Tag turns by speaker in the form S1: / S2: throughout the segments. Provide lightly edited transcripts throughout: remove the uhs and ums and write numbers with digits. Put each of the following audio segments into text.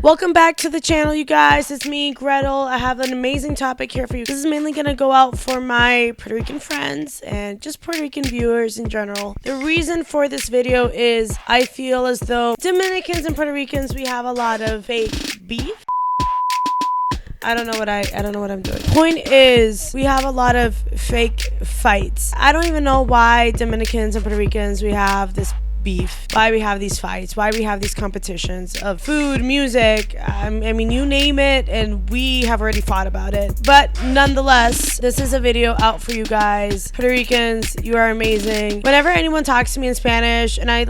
S1: Welcome back to the channel, you guys. It's me, Gretel. I have an amazing topic here for you. This is mainly going to go out for my Puerto Rican friends and just Puerto Rican viewers in general. The reason for this video is I feel as though Dominicans and Puerto Ricans, we have a lot of fake beef. I don't know what I'm doing. Point is, we have a lot of fake fights. I don't even know why Dominicans and Puerto Ricans, we have this beef, why we have these fights, why we have these competitions of food, music, I mean, you name it, and we have already fought about it. But nonetheless, this is a video out for you guys. Puerto Ricans, you are amazing. Whenever anyone talks to me in Spanish and I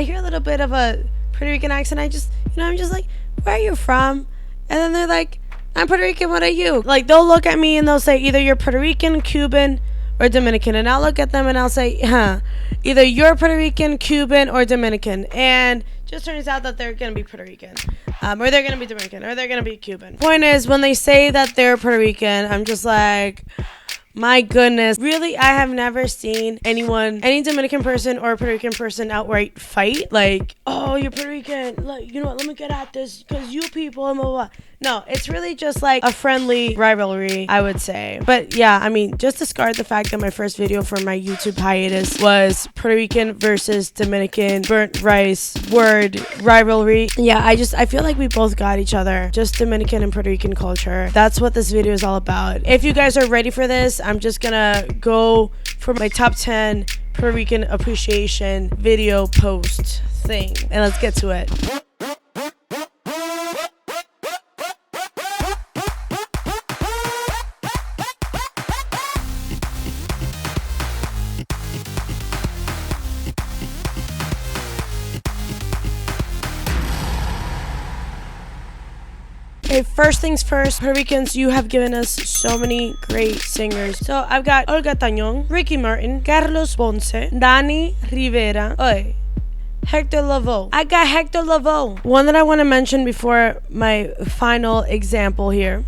S1: hear a little bit of a Puerto Rican accent, I'm just like, where are you from? And then they're like, I'm Puerto Rican, what are you? Like, they'll look at me and they'll say either you're Puerto Rican, Cuban, or Dominican, and I'll look at them and I'll say, either you're Puerto Rican, Cuban, or Dominican. And just turns out that they're gonna be Puerto Rican, or they're gonna be Dominican, or they're gonna be Cuban. Point is, when they say that they're Puerto Rican, I'm just like, my goodness. Really, I have never seen any Dominican person or Puerto Rican person outright fight. Like, oh, you're Puerto Rican. Like, you know what? Let me get at this because you people and blah, blah, blah. No, it's really just like a friendly rivalry, I would say. But yeah, I mean, just discard the fact that my first video for my YouTube hiatus was Puerto Rican versus Dominican burnt rice word rivalry. Yeah, I feel like we both got each other. Just Dominican and Puerto Rican culture. That's what this video is all about. If you guys are ready for this, I'm just gonna go for my top 10 Puerto Rican appreciation video post thing. And let's get to it. Okay, first things first, Puerto Ricans, you have given us so many great singers. So I've got Olga Tañón, Ricky Martin, Carlos Ponce, Danny Rivera, Hector Lavoe. I got Hector Lavoe. One that I want to mention before my final example here.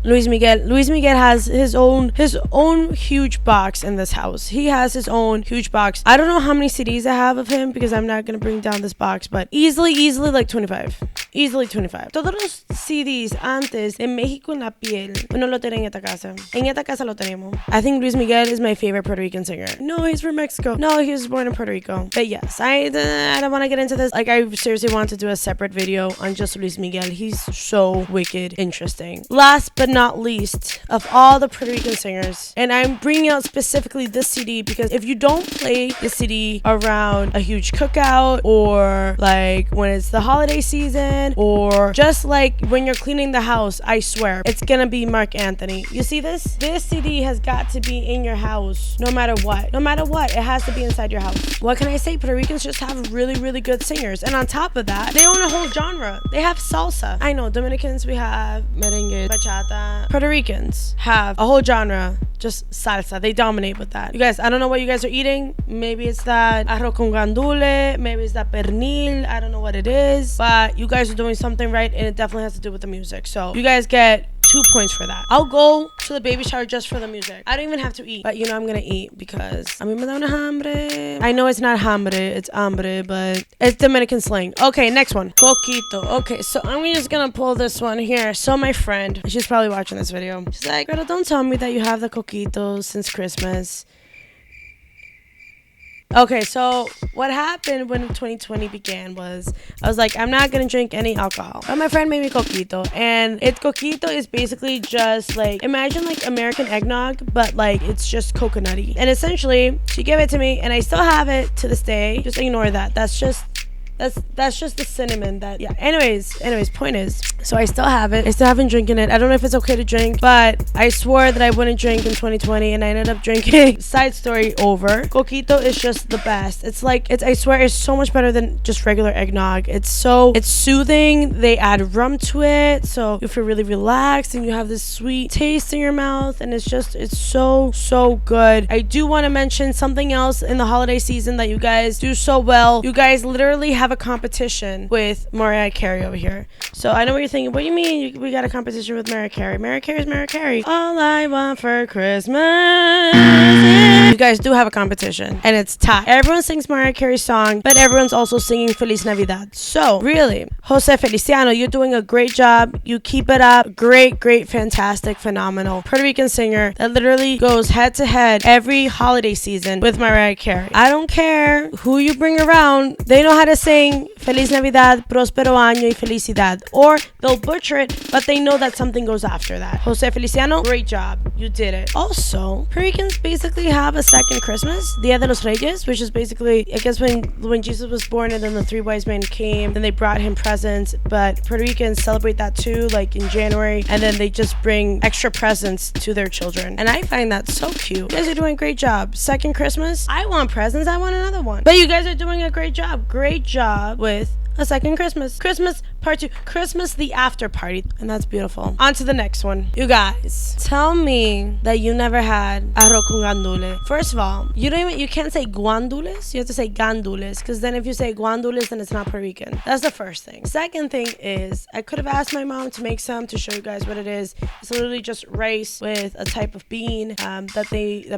S1: Luis Miguel. Luis Miguel has his own huge box in this house. He has his own huge box. I don't know how many CDs I have of him because I'm not going to bring down this box, but easily like 25. Easily 25. Todos los CDs antes de México en la piel, uno lo tiene en esta casa. En esta casa lo tenemos. I think Luis Miguel is my favorite Puerto Rican singer. No, he's from Mexico. No, he was born in Puerto Rico. But yes, I don't want to get into this. Like, I seriously want to do a separate video on just Luis Miguel. He's so wicked interesting. Last but not least, of all the Puerto Rican singers, and I'm bringing out specifically this CD because if you don't play the CD around a huge cookout or like when it's the holiday season or just like when you're cleaning the house, I swear it's gonna be Marc Anthony. You see this CD has got to be in your house no matter what. It has to be inside your house. What can I say? Puerto Ricans just have really good singers, and on top of that, they own a whole genre. They have salsa. I know Dominicans, we have merengue, bachata. Puerto Ricans have a whole genre, just salsa. They dominate with that. You guys, I don't know what you guys are eating. Maybe it's that arroz con gandule, maybe it's that pernil. I don't know what it is, but you guys are doing something right, and it definitely has to do with the music. So you guys get 2 points for that. I'll go to the baby shower just for the music. I don't even have to eat, but I'm gonna eat because a mí me da una hambre. I know it's not hambre, it's hambre, but it's Dominican slang. Okay, next one. Coquito. Okay, so I'm just gonna pull this one here. So my friend, she's probably watching this video. She's like, Gretel, don't tell me that you have the coquitos since Christmas. Okay, so what happened when 2020 began was I was like, I'm not gonna drink any alcohol. But my friend made me coquito, and coquito is basically just like, imagine like American eggnog, but like it's just coconutty. And essentially, she gave it to me, and I still have it to this day. Just ignore that. That's just the cinnamon that, yeah. Anyways, point is, so I still have it. I still haven't drinking it. I don't know if it's okay to drink, but I swore that I wouldn't drink in 2020, and I ended up drinking. Side story over. Coquito is just the best. I swear it's so much better than just regular eggnog. It's soothing. They add rum to it, so you feel really relaxed, and you have this sweet taste in your mouth, and it's so good. I do want to mention something else in the holiday season that you guys do so well. You guys literally have a competition with Mariah Carey over here. So I know what you're thinking. What do you mean we got a competition with Mariah Carey? Mariah Carey's Mariah Carey. All I want for Christmas. You guys do have a competition, and it's tied. Everyone sings Mariah Carey's song, but everyone's also singing Feliz Navidad. So really, Jose Feliciano, you're doing a great job. You keep it up. Great, fantastic, phenomenal Puerto Rican singer that literally goes head to head every holiday season with Mariah Carey. I don't care who you bring around. They know how to sing Feliz Navidad, Prospero Año y Felicidad. Or they'll butcher it, but they know that something goes after that. Jose Feliciano, great job. You did it. Also, Puerto Ricans basically have a second Christmas, Dia de los Reyes, which is basically, I guess, when Jesus was born and then the three wise men came, then they brought him presents. But Puerto Ricans celebrate that too, like in January, and then they just bring extra presents to their children. And I find that so cute. You guys are doing a great job. Second Christmas, I want presents. I want another one. But you guys are doing a great job. Great job with a second Christmas. Christmas part 2. Christmas the after party. And that's beautiful. On to the next one. You guys, tell me that you never had arroz con gandules. First of all, you can't say guandules. You have to say gandules. Because then if you say guandules, then it's not Puerto Rican. That's the first thing. Second thing is, I could have asked my mom to make some to show you guys what it is. It's literally just rice with a type of bean that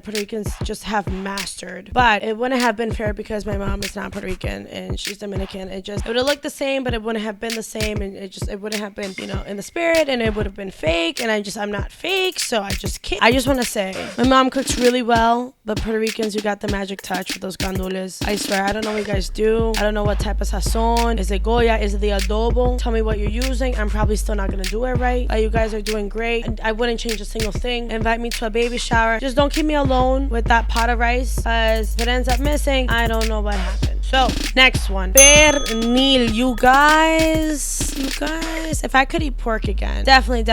S1: Puerto Ricans just have mastered. But it wouldn't have been fair because my mom is not Puerto Rican and she's Dominican. It would have looked the same, but it wouldn't have been the same, and it wouldn't have been, in the spirit, and it would have been fake, and I'm not fake, so I just can't. I just want to say, my mom cooks really well, but Puerto Ricans, you got the magic touch with those gandules. I swear, I don't know what you guys do. I don't know what type of sazon. Is it Goya? Is it the adobo? Tell me what you're using. I'm probably still not gonna do it right. But you guys are doing great. And I wouldn't change a single thing. Invite me to a baby shower. Just don't keep me alone with that pot of rice, because if it ends up missing, I don't know what happened. So, next one. Pernil. You guys, if I could eat pork again, definitely,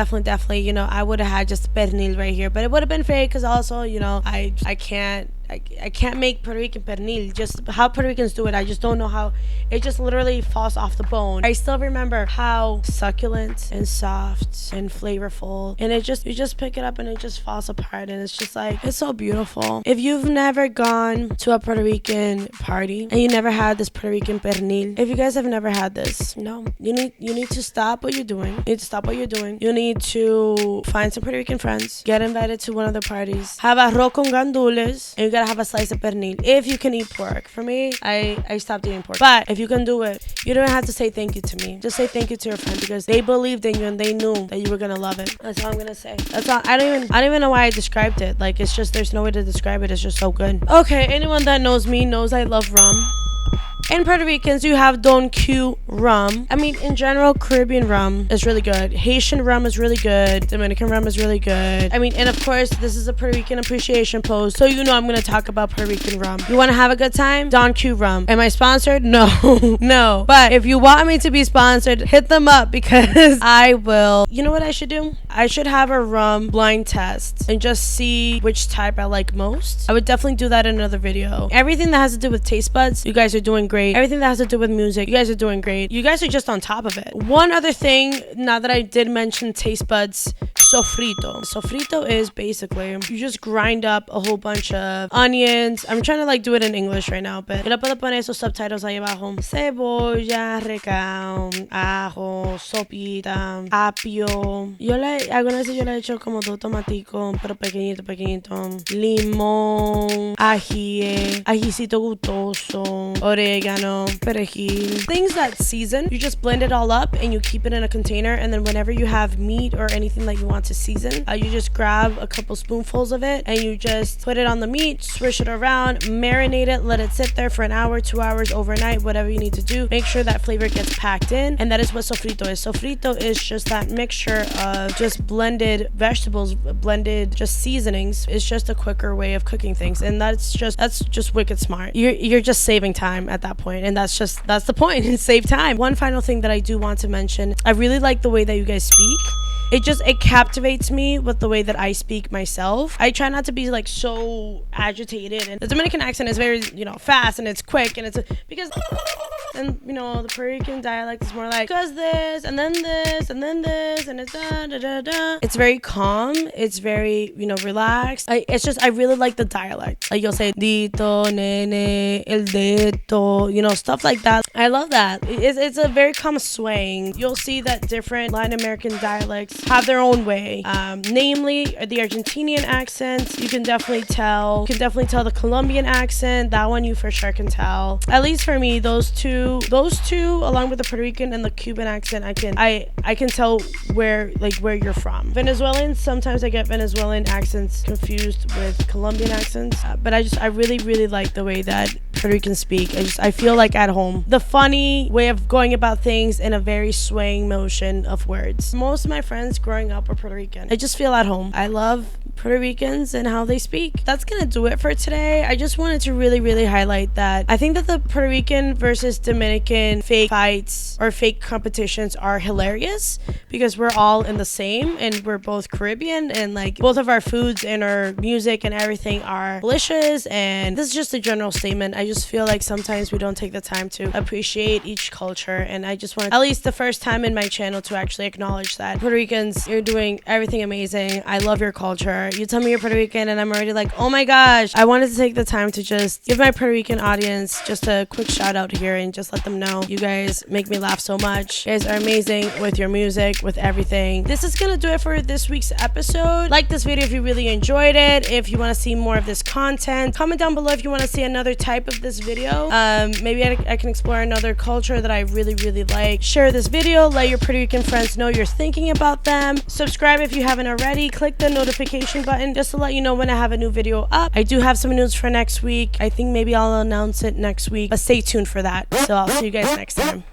S1: I would have had just pernil right here. But it would have been fake because also, I can't make Puerto Rican pernil. Just how Puerto Ricans do it, I just don't know how. It just literally falls off the bone. I still remember how succulent and soft and flavorful, and you just pick it up and it just falls apart, and it's just like, it's so beautiful. If you've never gone to a Puerto Rican party and you never had this Puerto Rican pernil, if you guys have never had this, no, you need to stop what you're doing. You need to find some Puerto Rican friends, get invited to one of the parties, have arroz con gandules, and you gotta have a slice of pernil if you can eat pork. For me, I stopped eating pork. But if you can do it, you don't have to say thank you to me. Just say thank you to your friend, because they believed in you and they knew that you were gonna love it. That's all I'm gonna say. That's all. I don't even know why I described it. Like, it's just, there's no way to describe it. It's just so good. Okay, anyone that knows me knows I love rum. In Puerto Ricans, you have Don Q rum. I mean, in general, Caribbean rum is really good. Haitian rum is really good. Dominican rum is really good. I mean, and of course, this is a Puerto Rican appreciation post, so I'm going to talk about Puerto Rican rum. You want to have a good time? Don Q rum. Am I sponsored? No. No. But if you want me to be sponsored, hit them up, because I will. You know what I should do? I should have a rum blind test and just see which type I like most. I would definitely do that in another video. Everything that has to do with taste buds, you guys are doing great. Everything that has to do with music, you guys are doing great. You guys are just on top of it. One other thing, now that I did mention taste buds, sofrito. Sofrito is basically, you just grind up a whole bunch of onions. I'm trying to do it in English right now, but yo le puedo poner esos subtitles ahí abajo. Cebolla, recao, ajo, sopita, apio. Algunas veces yo le he hecho como 2 tomaticos, pero pequeñito. Limón, ají, ajicito gustoso, oregano, perejil. Things that season, you just blend it all up and you keep it in a container, and then whenever you have meat or anything that you want to season, you just grab a couple spoonfuls of it and you just put it on the meat, swish it around, marinate it, let it sit there for an hour, 2 hours, overnight, whatever you need to do. Make sure that flavor gets packed in, and that is what sofrito is. Sofrito is just that mixture of just blended vegetables, blended just seasonings. It's just a quicker way of cooking things, and that's just wicked smart. You're just saving time at that point, and that's the point. Save time. One final thing that I do want to mention, I really like the way that you guys speak. It captivates me with the way that I speak myself. I try not to be so agitated, and the Dominican accent is very, fast, and it's quick, and it's because And you know, the Puerto Rican dialect is more like, cause this, and then this, and then this, and it's da da da da. It's very calm. It's very, you know, relaxed. It's just, I really like the dialect. Like, you'll say, dito, nene, el dedo, you know, stuff like that. I love that. It's a very calm swaying. You'll see that different Latin American dialects have their own way. Namely, the Argentinian accents, you can definitely tell. You can definitely tell the Colombian accent. That one you for sure can tell. At least for me, those two, along with the Puerto Rican and the Cuban accent, I can tell where you're from. Venezuelans, sometimes I get Venezuelan accents confused with Colombian accents, but I really like the way that Puerto Ricans speak. I feel like at home. The funny way of going about things in a very swaying motion of words. Most of my friends growing up were Puerto Rican. I just feel at home. I love Puerto Ricans and how they speak. That's gonna do it for today. I just wanted to really highlight that I think that the Puerto Rican versus Dominican fake fights or fake competitions are hilarious because we're all in the same and we're both Caribbean, and like both of our foods and our music and everything are delicious. And this is just a general statement. I just feel like sometimes we don't take the time to appreciate each culture, and I just want, at least the first time in my channel, to actually acknowledge that Puerto Ricans, you're doing everything amazing. I love your culture. You tell me you're Puerto Rican and I'm already like, oh my gosh. I wanted to take the time to just give my Puerto Rican audience just a quick shout out here and just let them know you guys make me laugh so much. You guys are amazing with your music, with everything. This is gonna do it for this week's episode. Like this video if you really enjoyed it. If you want to see more of this content, comment down below if you want to see another type of this video. Maybe I can explore another culture that I really like. Share this video, let your Puerto Rican friends know you're thinking about them. Subscribe if you haven't already. Click the notification button just to let you know when I have a new video up. I do have some news for next week. I think maybe I'll announce it next week, but stay tuned for that. So I'll see you guys next time.